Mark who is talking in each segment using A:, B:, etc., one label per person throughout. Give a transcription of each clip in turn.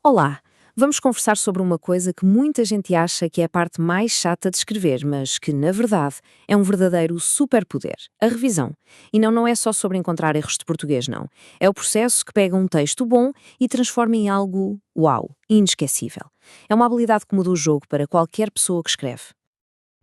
A: Olá, vamos conversar sobre uma coisa que muita gente acha que é a parte mais chata de escrever, mas que, na verdade, é um verdadeiro superpoder, a revisão. E não é só sobre encontrar erros de português, não. É o processo que pega um texto bom e transforma em algo, uau, inesquecível. É uma habilidade que muda o jogo para qualquer pessoa que escreve.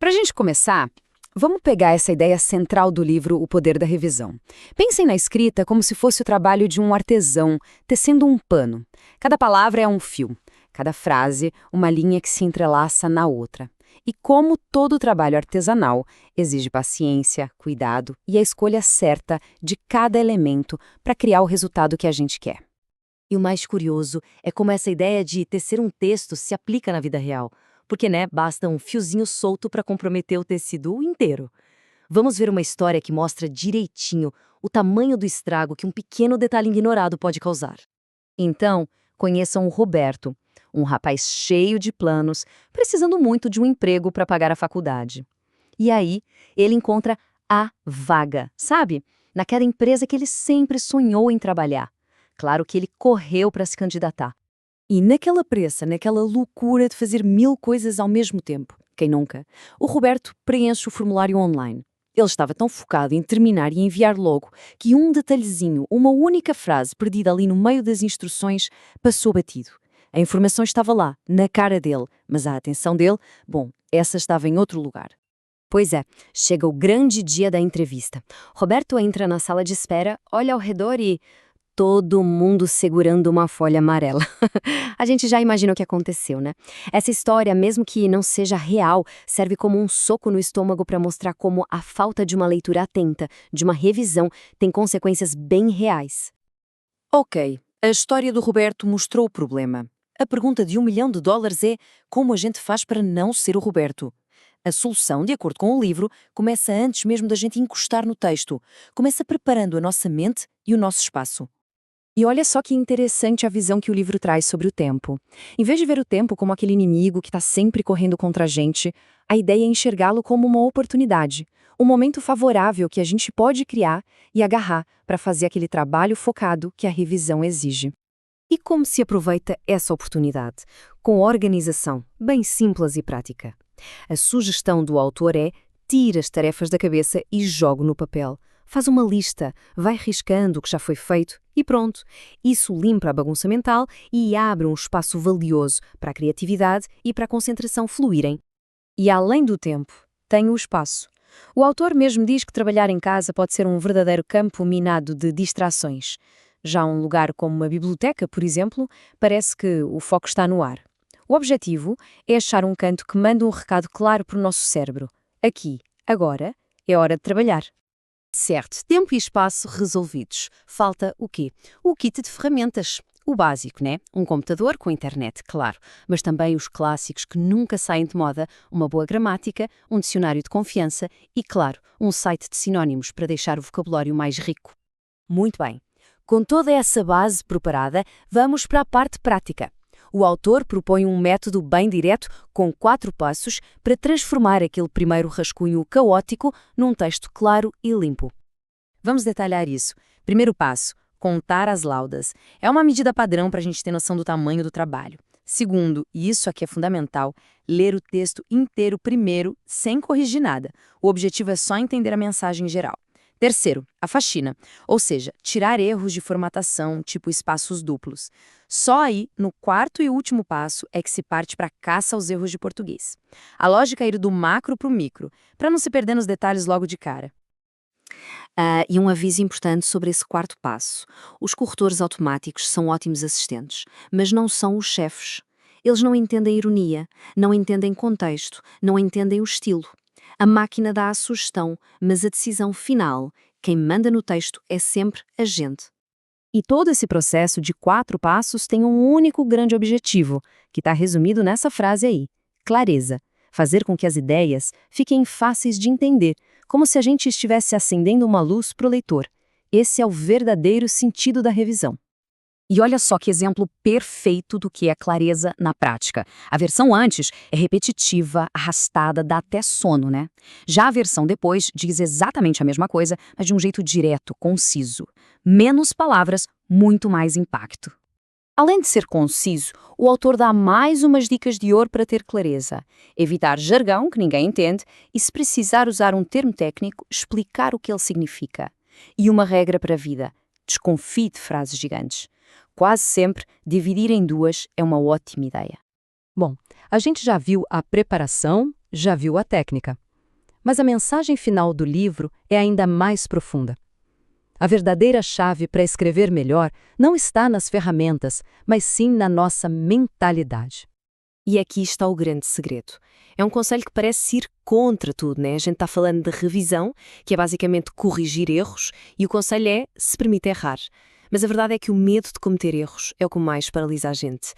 B: Para a gente começar, vamos pegar essa ideia central do livro O Poder da Revisão. Pensem na escrita como se fosse o trabalho de um artesão tecendo um pano. Cada palavra é um fio, cada frase uma linha que se entrelaça na outra. E como todo trabalho artesanal, exige paciência, cuidado e a escolha certa de cada elemento para criar o resultado que a gente quer.
C: E o mais curioso é como essa ideia de tecer um texto se aplica na vida real. Porque, basta um fiozinho solto para comprometer o tecido inteiro. Vamos ver uma história que mostra direitinho o tamanho do estrago que um pequeno detalhe ignorado pode causar. Então, conheçam o Roberto, um rapaz cheio de planos, precisando muito de um emprego para pagar a faculdade. E aí, ele encontra a vaga, sabe? Naquela empresa que ele sempre sonhou em trabalhar. Claro que ele correu para se candidatar. E naquela pressa, naquela loucura de fazer 1000 coisas ao mesmo tempo, quem nunca, o Roberto preenche o formulário online. Ele estava tão focado em terminar e enviar logo que um detalhezinho, uma única frase perdida ali no meio das instruções, passou batido. A informação estava lá, na cara dele, mas a atenção dele, essa estava em outro lugar.
B: Pois é, chega o grande dia da entrevista. Roberto entra na sala de espera, olha ao redor e todo mundo segurando uma folha amarela. A gente já imagina o que aconteceu, né? Essa história, mesmo que não seja real, serve como um soco no estômago para mostrar como a falta de uma leitura atenta, de uma revisão, tem consequências bem reais.
A: Ok, a história do Roberto mostrou o problema. A pergunta de $1 milhão é como a gente faz para não ser o Roberto? A solução, de acordo com o livro, começa antes mesmo da gente encostar no texto. Começa preparando a nossa mente e o nosso espaço.
B: E olha só que interessante a visão que o livro traz sobre o tempo. Em vez de ver o tempo como aquele inimigo que está sempre correndo contra a gente, a ideia é enxergá-lo como uma oportunidade, um momento favorável que a gente pode criar e agarrar para fazer aquele trabalho focado que a revisão exige. E como se aproveita essa oportunidade? Com organização, bem simples e prática. A sugestão do autor é: tira as tarefas da cabeça e joga no papel. Faz uma lista, vai riscando o que já foi feito e pronto. Isso limpa a bagunça mental e abre um espaço valioso para a criatividade e para a concentração fluírem. E além do tempo, tem o espaço. O autor mesmo diz que trabalhar em casa pode ser um verdadeiro campo minado de distrações. Já um lugar como uma biblioteca, por exemplo, parece que o foco está no ar. O objetivo é achar um canto que manda um recado claro para o nosso cérebro. Aqui, agora, é hora de trabalhar.
C: Certo, tempo e espaço resolvidos. Falta o quê? O kit de ferramentas. O básico, Um computador com internet, claro, mas também os clássicos que nunca saem de moda, uma boa gramática, um dicionário de confiança e, claro, um site de sinónimos para deixar o vocabulário mais rico. Muito bem. Com toda essa base preparada, vamos para a parte prática. O autor propõe um método bem direto, com 4 passos, para transformar aquele primeiro rascunho caótico num texto claro e limpo. Vamos detalhar isso. Primeiro passo, contar as laudas. É uma medida padrão para a gente ter noção do tamanho do trabalho. Segundo, e isso aqui é fundamental, ler o texto inteiro primeiro, sem corrigir nada. O objetivo é só entender a mensagem geral. Terceiro, a faxina, ou seja, tirar erros de formatação, tipo espaços duplos. Só aí, no quarto e último passo, é que se parte para a caça aos erros de português. A lógica é ir do macro para o micro, para não se perder nos detalhes logo de cara. E um aviso importante sobre esse quarto passo. Os corretores automáticos são ótimos assistentes, mas não são os chefes. Eles não entendem ironia, não entendem contexto, não entendem o estilo. A máquina dá a sugestão, mas a decisão final, quem manda no texto, é sempre a gente. E todo esse processo de 4 passos tem um único grande objetivo, que está resumido nessa frase aí: clareza. Fazer com que as ideias fiquem fáceis de entender, como se a gente estivesse acendendo uma luz para o leitor. Esse é o verdadeiro sentido da revisão. E olha só que exemplo perfeito do que é clareza na prática. A versão antes é repetitiva, arrastada, dá até sono, Já a versão depois diz exatamente a mesma coisa, mas de um jeito direto, conciso. Menos palavras, muito mais impacto. Além de ser conciso, o autor dá mais umas dicas de ouro para ter clareza. Evitar jargão, que ninguém entende, e se precisar usar um termo técnico, explicar o que ele significa. E uma regra para a vida: desconfie de frases gigantes. Quase sempre, dividir em duas é uma ótima ideia.
B: Bom, a gente já viu a preparação, já viu a técnica. Mas a mensagem final do livro é ainda mais profunda. A verdadeira chave para escrever melhor não está nas ferramentas, mas sim na nossa mentalidade.
A: E aqui está o grande segredo. É um conselho que parece ir contra tudo, né? A gente está falando de revisão, que é basicamente corrigir erros, e o conselho é se permite errar. Mas a verdade é que o medo de cometer erros é o que mais paralisa a gente.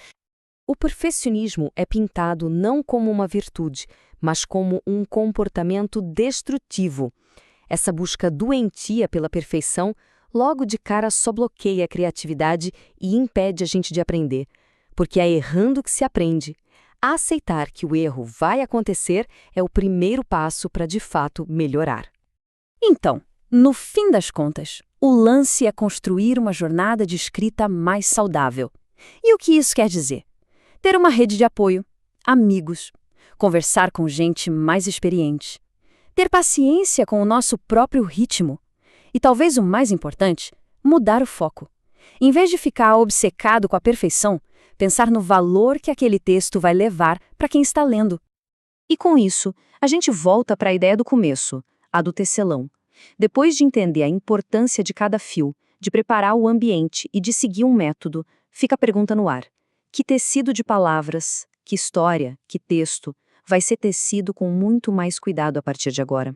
A: O perfeccionismo é pintado não como uma virtude, mas como um comportamento destrutivo. Essa busca doentia pela perfeição logo de cara só bloqueia a criatividade e impede a gente de aprender, porque é errando que se aprende. Aceitar que o erro vai acontecer é o primeiro passo para, de fato, melhorar.
C: Então, no fim das contas, o lance é construir uma jornada de escrita mais saudável. E o que isso quer dizer? Ter uma rede de apoio, amigos, conversar com gente mais experiente, ter paciência com o nosso próprio ritmo e, talvez o mais importante, mudar o foco. Em vez de ficar obcecado com a perfeição, pensar no valor que aquele texto vai levar para quem está lendo.
B: E com isso, a gente volta para a ideia do começo, a do tecelão. Depois de entender a importância de cada fio, de preparar o ambiente e de seguir um método, fica a pergunta no ar. Que tecido de palavras, que história, que texto vai ser tecido com muito mais cuidado a partir de agora?